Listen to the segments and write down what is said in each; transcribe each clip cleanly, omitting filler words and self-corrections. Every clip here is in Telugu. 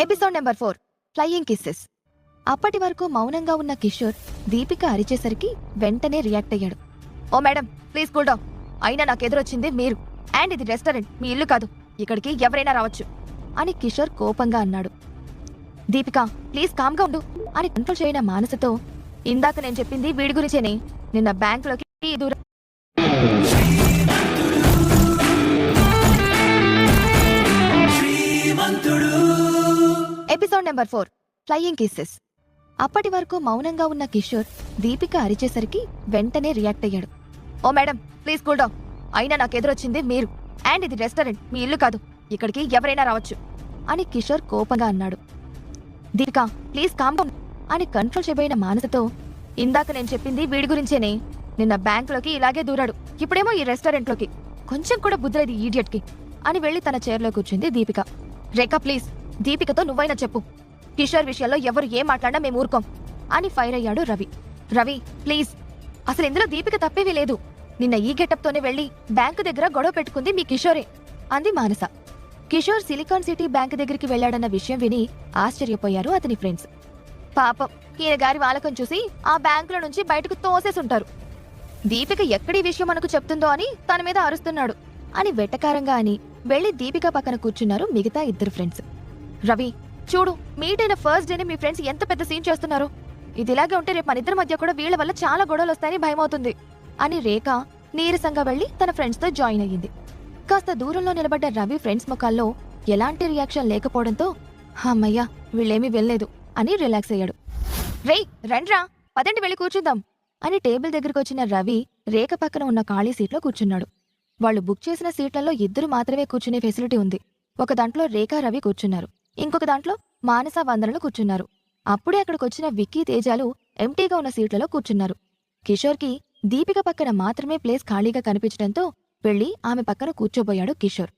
Episode number 4 flying kisses. అప్పటి వరకు మౌనంగా ఉన్న కిషోర్ దీపిక అరిచేసరికి వెంటనే రియాక్ట్ అయ్యాడు. ఓ మేడం, ప్లీజ్ కూల్ డౌన్. అయినా నాకెదురొచ్చింది మీరు, అండ్ ఇది రెస్టారెంట్, మీ ఇల్లు కాదు. ఇక్కడికి ఎవరైనా రావచ్చు అని కిషోర్ కోపంగా అన్నాడు. దీపిక, ప్లీజ్ కామ్గా ఉండు అని కంట్రోల్ చేయన మానసతో, ఇందాక నేను చెప్పింది వీడి గురించేనే. నిన్న బ్యాంకులోకి దూరం ఎపిసోడ్ నెంబర్ 4 ఫ్లయింగ్ కిస్సెస్. అప్పటి వరకు మౌనంగా ఉన్న కిషోర్ దీపిక అరిచేసరికి వెంటనే రియాక్ట్ అయ్యాడు. ఓ మేడం, ప్లీజ్ కూల్ డౌన్. అయినా నాకెదురొచ్చింది మీరు, అండ్ ఇది రెస్టారెంట్, మీ ఇల్లు కాదు. ఇక్కడికి ఎవరైనా రావచ్చు అని కిషోర్ కోపంగా అన్నాడు. దీపిక, ప్లీజ్ కామ్గా అని కంట్రోల్ చేయబోయిన మానసతో, ఇందాక నేను చెప్పింది వీడి గురించేనే. నిన్న బ్యాంకులోకి ఇలాగే దూరాడు, ఇప్పుడేమో ఈ రెస్టారెంట్లోకి. కొంచెం కూడా బుద్ధులేదు ఈడియట్కి అని వెళ్లి తన చైర్లో కూర్చుంది దీపిక. రేఖా, ప్లీజ్ దీపికతో నువ్వైనా చెప్పు. కిషోర్ విషయాల్లో ఎవరు ఏం మాట్లాడినా మేము ఊరుకోం అని ఫైర్ అయ్యాడు రవి. రవి, ప్లీజ్, అసలు ఇందులో దీపిక తప్పేవీ లేదు. నిన్న ఈ గెటప్తోనే వెళ్లి బ్యాంకు దగ్గర గొడవ పెట్టుకుంది మీ కిషోరే అంది మానస. కిషోర్ సిలికాన్ సిటీ బ్యాంకు దగ్గరికి వెళ్లాడన్న విషయం విని ఆశ్చర్యపోయారు అతని ఫ్రెండ్స్. పాపం, ఈయన గారి వాలకం చూసి ఆ బ్యాంకుల నుంచి బయటకు తోసేసుంటారు. దీపిక ఎక్కడి విషయం మనకు చెప్తుందో అని తన మీద అరుస్తున్నాడు అని వెటకారంగా అని వెళ్లి దీపిక పక్కన కూర్చున్నారు మిగతా ఇద్దరు ఫ్రెండ్స్. రవి, చూడు, మీట్ అయిన ఫస్ట్ డేనే మీ ఫ్రెండ్స్ ఎంత పెద్ద సీన్ చేస్తున్నారు. ఇది ఇలాగే ఉంటే రేపు మన ఇద్దరి మధ్య కూడా వీళ్ల వల్ల చాలా గొడవలు వస్తాయని భయమవుతుంది అని రేఖ నీరసంగా వెళ్లి తన ఫ్రెండ్స్ తో జాయిన్ అయ్యింది. కాస్త దూరంలో నిలబడ్డ రవి ఫ్రెండ్స్ ముఖాల్లో ఎలాంటి రియాక్షన్ లేకపోవడంతో, అమ్మయ్యా వీళ్ళేమీ వెళ్ళలేదు అని రిలాక్స్ అయ్యాడు. రేయ్ రండ్రా, పదండి వెళ్ళి కూర్చుందాం అని టేబుల్ దగ్గరకు వచ్చిన రవి రేఖ పక్కన ఉన్న ఖాళీ సీట్లో కూర్చున్నాడు. వాళ్లు బుక్ చేసిన సీట్లలో ఇద్దరు మాత్రమే కూర్చునే ఫెసిలిటీ ఉంది. ఒక దాంట్లో రేఖా రవి కూర్చున్నారు, ఇంకొక దాంట్లో మానస వందనలు కూర్చున్నారు. అప్పుడే అక్కడికొచ్చిన విక్కీ తేజాలు ఎంటీగా ఉన్న సీట్లలో కూర్చున్నారు. కిషోర్కి దీపిక పక్కన మాత్రమే ప్లేస్ ఖాళీగా కనిపించడంతో వెళ్లి ఆమె పక్కన కూర్చోబోయాడు కిషోర్.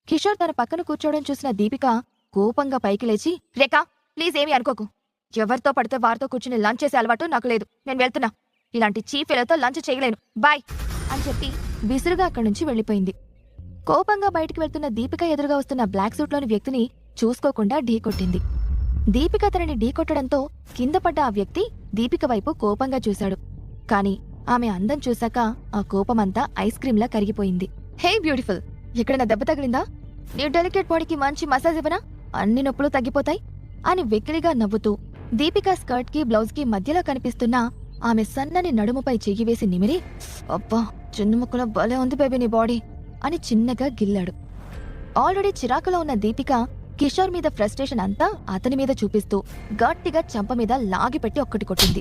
కిషోర్ తన పక్కన కూర్చోవడం చూసిన దీపిక కోపంగా పైకి లేచి, రేఖా, ప్లీజ్ ఏమీ అనుకోకు. ఎవరితో పడితే వారితో కూర్చుని లంచ్ చేసే అలవాటు నాకు లేదు. నేను వెళ్తున్నా. ఇలాంటి చీఫ్ ఎలతో లంచ్ చేయలేను. బాయ్ అని చెప్పి విసురుగా అక్కడి నుంచి వెళ్లిపోయింది. కోపంగా బయటికి వెళ్తున్న దీపిక ఎదురుగా వస్తున్న బ్లాక్ సూట్లోని వ్యక్తిని చూసుకోకుండా ఢీకొట్టింది. దీపిక తనని ఢీకొట్టడంతో కింద పడ్డ ఆ వ్యక్తి దీపిక వైపు కోపంగా చూశాడు. కాని ఆమె అందం చూశాక ఆ కోపమంతా ఐస్ క్రీంలా కరిగిపోయింది. హే బ్యూటిఫుల్, ఎక్కడైనా దెబ్బ తగిలిందా? నీ డెలికేట్ బాడీకి మంచి మసాజ్ ఇవ్వనా? అన్ని నొప్పులు తగ్గిపోతాయి అని వెకిలిగా నవ్వుతూ దీపిక స్కర్ట్ కి బ్లౌజ్ కి మధ్యలో కనిపిస్తున్న ఆమె సన్నని నడుముపై చెయ్యి వేసి నిమిరి, అబ్బా చిన్నముక్కలో భలే ఉంది బేబీ నీ బాడీ అని చిన్నగా గిల్లాడు. ఆల్రెడీ చిరాకులో ఉన్న దీపిక కిషోర్ మీద ఫ్రస్ట్రేషన్ అంతా అతని మీద చూపిస్తూ గట్టిగా చంప మీద లాగిపెట్టి ఒక్కటి కొట్టింది.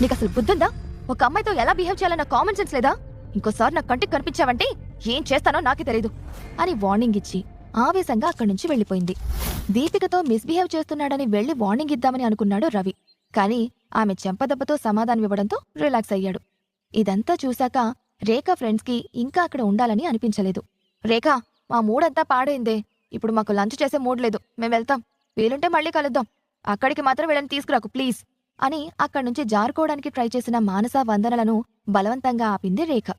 నీకసలు బుద్ధుందా? ఒక అమ్మాయితో ఎలా బిహేవ్ చేయాలన్న కామన్ సెన్స్ లేదా? ఇంకోసారి నా కంటికి కనిపించావంటే ఏం చేస్తానో నాకే తెలీదు అని వార్నింగ్ ఇచ్చి ఆవేశంగా అక్కడి నుంచి వెళ్లిపోయింది. దీపికతో మిస్బిహేవ్ చేస్తున్నాడని వెళ్లి వార్నింగ్ ఇద్దామని అనుకున్నాడు రవి. కానీ ఆమె చెంపదెబ్బతో సమాధానమివ్వడంతో రిలాక్స్ అయ్యాడు. ఇదంతా చూశాక రేఖా ఫ్రెండ్స్కి ఇంకా అక్కడ ఉండాలని అనిపించలేదు. రేఖా, మా మూడంతా పాడైందే. ఇప్పుడు మాకు లంచ్ చేసే మూడ్ లేదు. మేం వెళ్తాం. వీలుంటే మళ్ళీ కలుద్దాం. అక్కడికి మాత్రం వీళ్ళని తీసుకురాకు ప్లీజ్ అని అక్కడ్నుంచి జారుకోవడానికి ట్రై చేసిన మానస వందనలను బలవంతంగా ఆపింది రేఖ.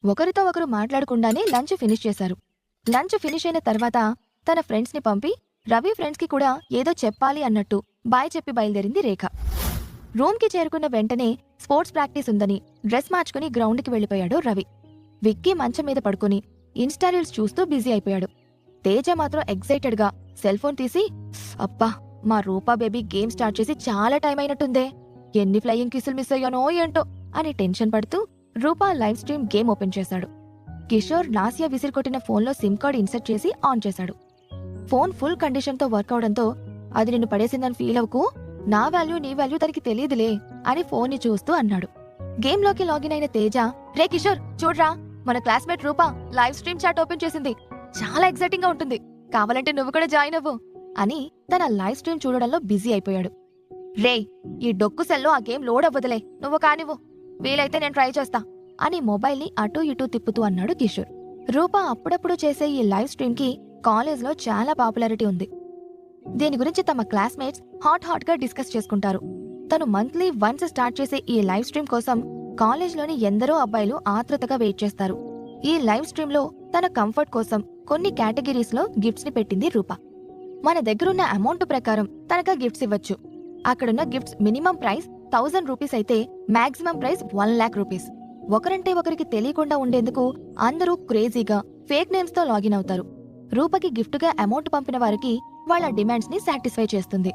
ఒకరితో ఒకరు మాట్లాడకుండానే లంచ్ ఫినిష్ చేశారు. లంచ్ ఫినిష్ అయిన తర్వాత తన ఫ్రెండ్స్ని పంపి రవి ఫ్రెండ్స్కి కూడా ఏదో చెప్పాలి అన్నట్టు బాయ్ చెప్పి బయలుదేరింది రేఖ. రూమ్కి చేరుకున్న వెంటనే స్పోర్ట్స్ ప్రాక్టీస్ ఉందని డ్రెస్ మార్చుకుని గ్రౌండ్కి వెళ్లిపోయాడు రవి. విక్కీ మంచం మీద పడుకుని ఇన్స్టా రీల్స్ చూస్తూ బిజీ అయిపోయాడు. తేజ మాత్రం ఎక్సైటెడ్గా సెల్ ఫోన్ తీసి, అబ్బా మా రూపా బేబీ గేమ్ స్టార్ట్ చేసి చాలా టైం అయినట్టుందే, ఎన్ని ఫ్లయింగ్ కిసులు మిస్ అయ్యానో ఏంటో అని టెన్షన్ పడుతూ రూపా లైవ్ స్ట్రీమ్ గేమ్ ఓపెన్ చేశాడు. కిషోర్ నాసియా విసిరికొట్టిన ఫోన్లో సిమ్ కార్డ్ ఇన్సర్ట్ చేసి ఆన్ చేశాడు. ఫోన్ ఫుల్ కండిషన్తో వర్క్ అవడంతో, అది నిన్ను పడేసిందని ఫీల్ అవ్వకు, నా వాల్యూ నీ వాల్యూ తనకి తెలియదులే అని ఫోన్ని చూస్తూ అన్నాడు. గేమ్ లోకి లాగిన్ అయిన తేజ, రే కిషోర్ చూడ్రా, మన క్లాస్మేట్ రూపా లైవ్ స్ట్రీమ్ చాట్ ఓపెన్ చేసింది, చాలా ఎక్సైటింగ్ గా ఉంటుంది, కావాలంటే నువ్వు కూడా జాయిన్ అవ్వు అని తన లైవ్ స్ట్రీమ్ చూడడంలో బిజీ అయిపోయాడు. రే, ఈ డొక్కు సెల్లో ఆ గేమ్ లోడ్ అవ్వదులే, నువ్వు కానివ్వు, వీలైతే నేను ట్రై చేస్తా అని మొబైల్ని అటూ ఇటూ తిప్పుతూ అన్నాడు కిషోర్. రూపా అప్పుడప్పుడు చేసే ఈ లైవ్ స్ట్రీమ్ కి కాలేజ్లో చాలా పాపులారిటీ ఉంది. దీని గురించి తమ క్లాస్మేట్స్ హాట్ గా డిస్కస్ చేసుకుంటారు. తను మంత్లీ వన్స్ స్టార్ట్ చేసే ఈ లైవ్ స్ట్రీమ్ కోసం కాలేజ్లోని ఎందరో అబ్బాయిలు ఆతృతగా వెయిట్ చేస్తారు. ఈ లైవ్ స్ట్రీమ్లో తన కంఫర్ట్ కోసం కొన్ని కేటగిరీస్లో గిఫ్ట్స్ ని పెట్టింది రూప. మన దగ్గరున్న అమౌంట్ ప్రకారం తనక గిఫ్ట్స్ ఇవ్వచ్చు. అక్కడున్న గిఫ్ట్స్ మినిమం ప్రైస్ 1000 రూపీస్ అయితే మాక్సిమం ప్రైస్ 1 lakh రూపీస్. ఒకరంటే ఒకరికి తెలియకుండా ఉండేందుకు అందరూ క్రేజీగా ఫేక్ నేమ్స్ తో లాగిన్ అవుతారు. రూపకి గిఫ్ట్గా అమౌంట్ పంపిన వారికి వాళ్ళ డిమాండ్స్ ని సాటిస్ఫై చేస్తుంది.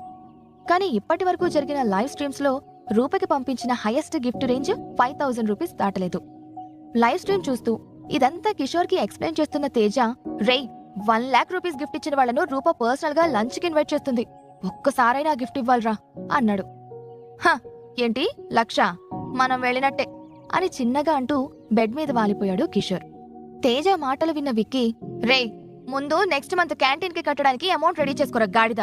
కానీ ఇప్పటి వరకు జరిగిన లైవ్ స్ట్రీమ్స్ లో రూపకి పంపించిన హైయెస్ట్ గిఫ్ట్ రేంజ్ 5000 రూపీస్ దాటలేదు. లైవ్ స్ట్రీమ్ చూస్తూ ఇదంతా కిషోర్ కి ఎక్స్ప్లెయిన్ చేస్తున్న తేజ, రే 1 lakh రూపీస్ గిఫ్ట్ ఇచ్చిన వాళ్లను రూప పర్సనల్ గా లంచ్ కి ఇన్వైట్ చేస్తుంది, ఒక్కసారైనా గిఫ్ట్ ఇవ్వాలరా అన్నాడు. హ ఏంటి 1,00,000 మనం వెళ్ళినట్టే అని చిన్నగా అంటూ బెడ్ మీద వాలిపోయాడు కిషోర్. తేజ మాటలు విన్న విక్కీ, రే ముందు నెక్స్ట్ మంత్ క్యాంటీన్ కి కట్టడానికి అమౌంట్ రెడీ చేసుకోరా గాడిద.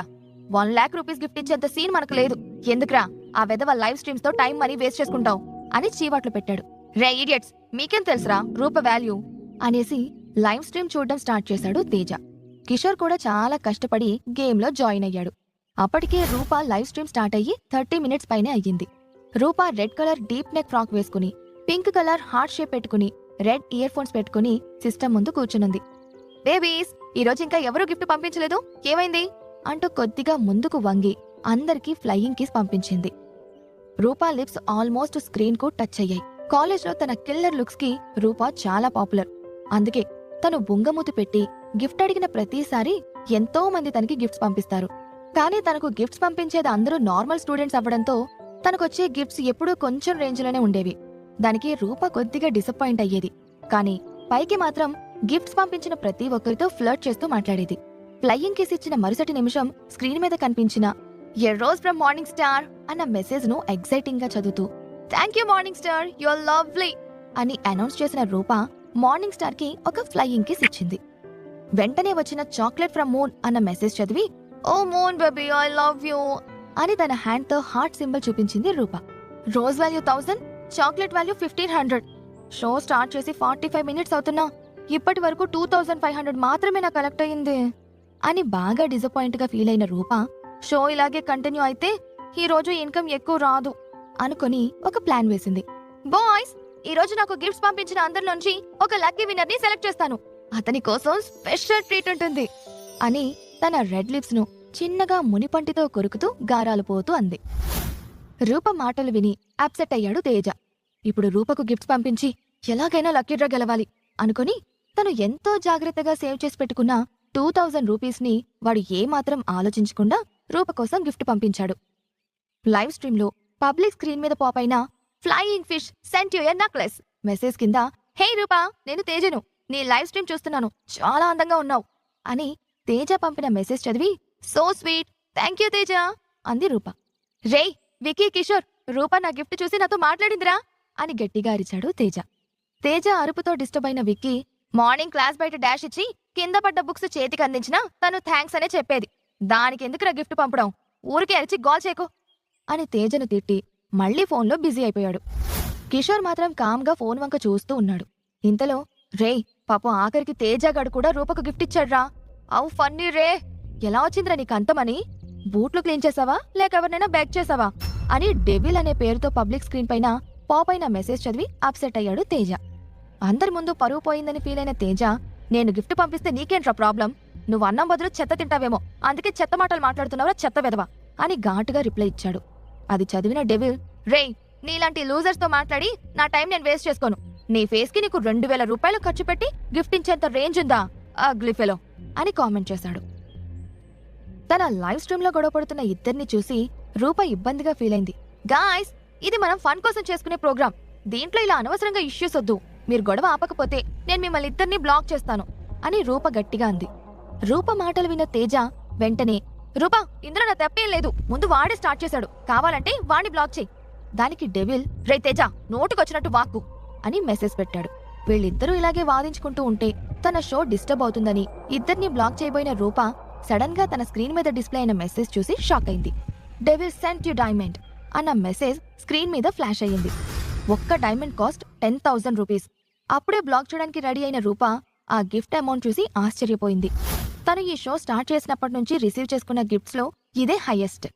1 lakh రూపీస్ గిఫ్ట్ ఇచ్చేంత సీన్ మనకు లేదు, ఎందుకురా ఆ వెధవ లైవ్ స్ట్రీమ్స్ తో టైం మనీ వేస్ట్ చేసుకుంటావు అని చీవాట్లు పెట్టాడు. రే ఇడియట్స్, మీకేం తెలుసురా రూప వాల్యూ అనేసి లైవ్ స్ట్రీమ్ చూడడం స్టార్ట్ చేశాడు తేజ. కిషోర్ కూడా చాలా కష్టపడి గేమ్ లో జాయిన్ అయ్యాడు. అప్పటికే రూప లైవ్ స్ట్రీమ్ స్టార్ట్ అయ్యి 30 minutes పైనే అయ్యింది. Roopa red colour deep neck frock వేసుకుని, పింక్ కలర్ హార్ట్ షేప్ పెట్టుకుని, రెడ్ ఇయర్ ఫోన్స్ పెట్టుకుని సిస్టమ్ ముందు కూర్చునుంది. బేబీస్, ఈరోజు ఇంకా ఎవరూ గిఫ్ట్ పంపించలేదు, ఏమైంది అంటూ కొద్దిగా ముందుకు వంగి అందరికీ ఫ్లయింగ్ కిస్ పంపించింది. రూపా లిప్స్ ఆల్మోస్ట్ స్క్రీన్ కు టచ్ అయ్యాయి. కాలేజ్లో తన కిల్లర్ లుక్స్ కి రూప చాలా పాపులర్. అందుకే తను బుంగమూతి పెట్టి గిఫ్ట్ అడిగిన ప్రతిసారి ఎంతో మంది తనకి గిఫ్ట్స్ పంపిస్తారు. కానీ తనకు గిఫ్ట్స్ పంపించేది అందరూ నార్మల్ స్టూడెంట్స్ అవ్వడంతో తనకొచ్చే గిఫ్ట్స్ ఎప్పుడూ కొంచెం రేంజ్లోనే ఉండేవి. దానికి రూప కొద్దిగా డిసప్పాయింట్ అయ్యేది. కానీ పైకి మాత్రం గిఫ్ట్స్ పంపించిన ప్రతి ఒక్కరితో ఫ్లర్ట్ చేస్తూ మాట్లాడేది. ఫ్లయింగ్ కిస్ ఇచ్చిన మరుసటి నిమిషం స్క్రీన్ మీద కనిపించిన a rose from morning star అన్న మెసేజ్ ను ఎక్సైటింగ్ గా చదువుతూ thank you morning star, you are lovely అని అనౌన్స్ చేసిన రూప మార్నింగ్ స్టార్ కి ఒక ఫ్లయింగ్ కిస్ ఇచ్చింది. వెంటనే వచ్చిన చాక్లెట్ ఫ్రమ్ మూన్ అన్న మెసేజ్ చదివి oh moon baby I love you అని తన హ్యాండ్ తో హార్ట్ సింబల్ చూపించింది Rupa. Rose value 1000, chocolate value 1500. Show start చేసి 45 minutes అవుతున్నా ఇప్పటి వరకు 2500 మాత్రమే నాకు కలెక్ట్ అయ్యింది అని బాగా డిసప్పాయింట్ గా ఫీల్ అయిన రూప, షో ఇలాగే కంటిన్యూ అయితే ఈ రోజు ఇన్కమ్ ఎక్కువ రాదు అనుకుని ఒక ప్లాన్ వేసింది. బాయ్స్, ఈ రోజు నాకు గిఫ్ట్స్ పంపించిన అందరిలోంచి ఒక లక్కీ విన్నర్ ని సెలెక్ట్ చేస్తాను, అతని కోసం స్పెషల్ ట్రీట్ ఉంటుంది అని తన రెడ్ లిప్స్ ను చిన్నగా మునిపంటితో కొరుకుతూ గారాలు పోతూ అంది. రూప మాటలు విని అప్సెట్ అయ్యాడు తేజ. ఇప్పుడు రూపకు గిఫ్ట్స్ పంపించి ఎలాగైనా లక్కీ డ్రా గెలవాలి అనుకుని తను ఎంతో జాగ్రత్తగా సేవ్ చేసి పెట్టుకున్న 2000 రూపీస్ ని వాడు ఏమాత్రం ఆలోచించకుండా రూప కోసం గిఫ్ట్ పంపించాడు. లైవ్ స్ట్రీమ్ లో పబ్లిక్ స్క్రీన్ మీద పాప్ అయిన flying fish sent you a necklace message కింద హే రూపా, నేను తేజను, నీ లైవ్ స్ట్రీమ్ చూస్తున్నాను, చాలా అందంగా ఉన్నావు అని తేజ పంపిన మెసేజ్ చదివి so sweet, thank you Teja అంది రూప. రే వికీ, కిషోర్, రూప నా గిఫ్ట్ చూసి నాతో మాట్లాడిందిరా అని గట్టిగా అరిచాడు తేజ. తేజ అరుపుతో డిస్టర్బ్ అయిన విక్కీ, మార్నింగ్ క్లాస్ బయట డాష్ ఇచ్చి కింద పడ్డ బుక్స్ చేతికి అందించినా తను థ్యాంక్స్ అనే చెప్పేది, దానికెందుకురా గిఫ్ట్ పంపడం, ఊరికే అరిచి గోల్ చేయకు అని తేజను తిట్టి మళ్లీ ఫోన్లో బిజీ అయిపోయాడు. కిషోర్ మాత్రం కామ్గా ఫోన్ వంక చూస్తూ ఉన్నాడు. ఇంతలో రే పాపం ఆఖరికి తేజగాడు కూడా రూపకు గిఫ్ట్ ఇచ్చాడ్రా, అవు ఫన్నీ రే, ఎలా వచ్చిందిరా నీకు అంతమని, బూట్లు క్లీన్ చేసావా లేక ఎవరినైనా బ్యాక్ చేసావా అని డెవిల్ అనే పేరుతో పబ్లిక్ స్క్రీన్ పైన పాప్ అయిన మెసేజ్ చదివి అప్సెట్ అయ్యాడు తేజ. అందరి ముందు పరువు పోయిందని ఫీల్ అయిన తేజ, నేను గిఫ్ట్ పంపిస్తే నీకేంట్రా ప్రాబ్లం, నువ్వు అన్నం బదులు చెత్త తింటావేమో, అందుకే చెత్త మాటలు మాట్లాడుతున్నావురా చెత్త వెదవా అని ఘాటుగా రిప్లై ఇచ్చాడు. అది చదివిన డెవిల్, రే నీలాంటి లూజర్స్ తో మాట్లాడి నా టైం నేను వేస్ట్ చేసుకోను, నీ ఫేస్ కి నీకు 2000 రూపాయలు ఖర్చు పెట్టి గిఫ్ట్ ఇచ్చేంత రేంజ్ ఉందా అగ్లీ ఫెలో అని కామెంట్ చేశాడు. తన లైవ్ స్ట్రీమ్ లో గొడవపడుతున్న ఇద్దరిని చూసి రూప ఇబ్బందిగా ఫీల్ అయింది. గాయ్స్, ఇది మనం ఫన్ కోసం చేసుకునే ప్రోగ్రామ్, దీంట్లో ఇలా అనవసరంగా ఇష్యూస్ వద్దు, మీరు గొడవ ఆపకపోతే నేను మిమ్మల్ని ఇద్దరిని బ్లాక్ చేస్తాను అని రూప గట్టిగా అంది. రూప మాటలు విన్న తేజ వెంటనే, రూపా ఇందులో నా తప్పేం లేదు, ముందు వాడే స్టార్ట్ చేశాడు, కావాలంటే వాడిని బ్లాక్ చేయి. దానికి డెవిల్, రే తేజ నోటుకొచ్చినట్టు వాక్కు అని మెసేజ్ పెట్టాడు. వీళ్ళిద్దరూ ఇలాగే వాదించుకుంటూ ఉంటే తన షో డిస్టర్బ్ అవుతుందని ఇద్దరిని బ్లాక్ చేయబోయిన రూప సడన్ గా తన స్క్రీన్ మీద డిస్ప్లే అయిన మెసేజ్ చూసి షాక్ అయింది. డెవిల్ సెంట్ యు డైమండ్ అన్న మెసేజ్ స్క్రీన్ మీద ఫ్లాష్ అయ్యింది. ఒక్క డైమండ్ కాస్ట్ 10,000 రూపీస్. అప్పుడే బ్లాక్ చేయడానికి రెడీ అయిన రూప ఆ గిఫ్ట్ అమౌంట్ చూసి ఆశ్చర్యపోయింది. తను ఈ షో స్టార్ట్ చేసినప్పటి నుంచి రిసీవ్ చేసుకున్న గిఫ్ట్స్ లో ఇదే highest.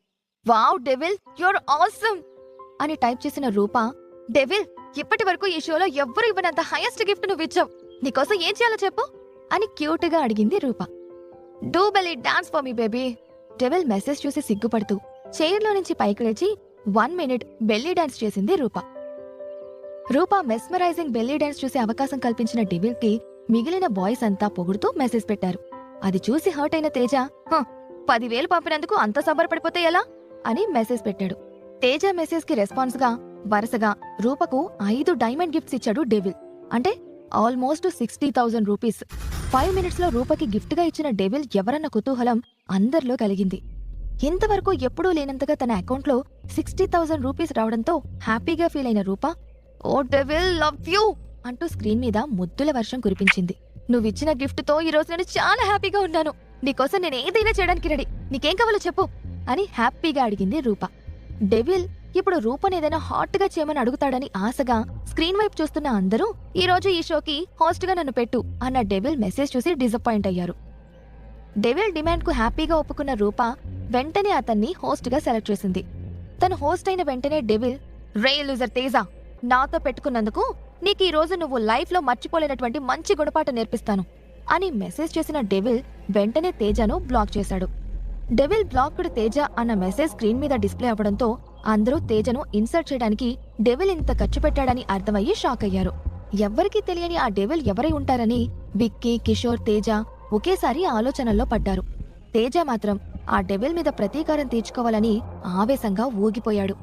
Wow devil, you're awesome అని టైప్ చేసిన రూప, డెవిల్ ఇప్పటి వరకు ఈ షోలో ఎవ్వరూ ఇవ్వనంత హైయెస్ట్ గిఫ్ట్ నువ్వు ఇచ్చావు. నీకోసం ఏం చేయాలో చెప్పు అని క్యూట్ గా అడిగింది Rupa. Do belly dance for me baby. Devil message చూసి సిగ్గుపడుతూ చైర్లో నుంచి పైకి లేచి 1 minute బెల్లీ డాన్స్ చేసింది రూప. రూప మెస్మరైజింగ్ బెల్లీ డాన్స్ చూసే అవకాశం కల్పించిన డెవిల్ కి మిగిలిన బాయ్స్ అంతా పొగుడుతూ మెసేజ్ పెట్టారు. అది చూసి హర్ట్ అయిన తేజ 10,000 పంపినందుకు అంత సంబరపడిపోతే ఎలా అని మెసేజ్ పెట్టాడు. తేజ మెసేజ్ కి రెస్పాన్స్ గా వరుసగా రూపకు 5 డైమండ్ గిఫ్ట్స్ ఇచ్చాడు డెవిల్. అంటే ఆల్మోస్ట్ 60,000 రూపీస్. 5 minutes లో రూపకి గిఫ్ట్ గా ఇచ్చిన డెవిల్ ఎవరన్న కుతూహలం అందరిలో కలిగింది. ఇంతవరకు ఎప్పుడూ లేనంతగా తన అకౌంట్లో 60,000 రూపీస్ రావడంతో హ్యాపీగా ఫీల్ అయిన రూప ఓ డెవిల్ లవ్ యూ అంటూ స్క్రీన్ మీద ముద్దుల వర్షం కురిపించింది. నువ్విచ్చిన గిఫ్ట్ తో ఈ రోజు నేను చాలా హ్యాపీగా ఉన్నాను. నీకోసం నేను ఏదైనా చేయడానికి రెడీ. నీకేం కావాలో చెప్పు అని హ్యాపీగా అడిగింది రూప. డెవిల్ ఇప్పుడు రూపని ఏదైనా హాట్ గా చేయమని అడుగుతాడని ఆశగా స్క్రీన్ వైపు చూస్తున్న అందరూ ఈ రోజు ఈ షోకి హోస్ట్ గా నన్ను పెట్టు అన్న డెవిల్ మెసేజ్ చూసి డిసప్పాయింట్ అయ్యారు. డెవిల్ డిమాండ్ కు హ్యాపీగా ఒప్పుకున్న రూప వెంటనే అతన్ని హోస్ట్ గా సెలెక్ట్ చేసింది. తను హోస్ట్ అయిన వెంటనే డెవిల్, రే లూజర్ తేజ, నాతో పెట్టుకున్నందుకు నీకు ఈ రోజు నువ్వు లైఫ్ లో మర్చిపోలేనటువంటి మంచి గుణపాఠం నేర్పిస్తాను అని మెసేజ్ చేసిన డెవిల్ వెంటనే తేజను బ్లాక్ చేశాడు. డెవిల్ బ్లాక్డ్ తేజ అన్న మెసేజ్ స్క్రీన్ మీద డిస్ప్లే అవ్వడంతో అందరూ తేజను ఇన్సర్ట్ చేయడానికి డెవిల్ ఇంత ఖర్చు పెట్టాడని అర్థమయ్యి షాక్ అయ్యారు. ఎవ్వరికీ తెలియని ఆ డెవిల్ ఎవరై ఉంటారని విక్కీ, కిషోర్, తేజ ఒకేసారి ఆలోచనల్లో పడ్డారు. తేజ మాత్రం ఆ డెవిల్ మీద ప్రతీకారం తీర్చుకోవాలని ఆవేశంగా ఊగిపోయాడు.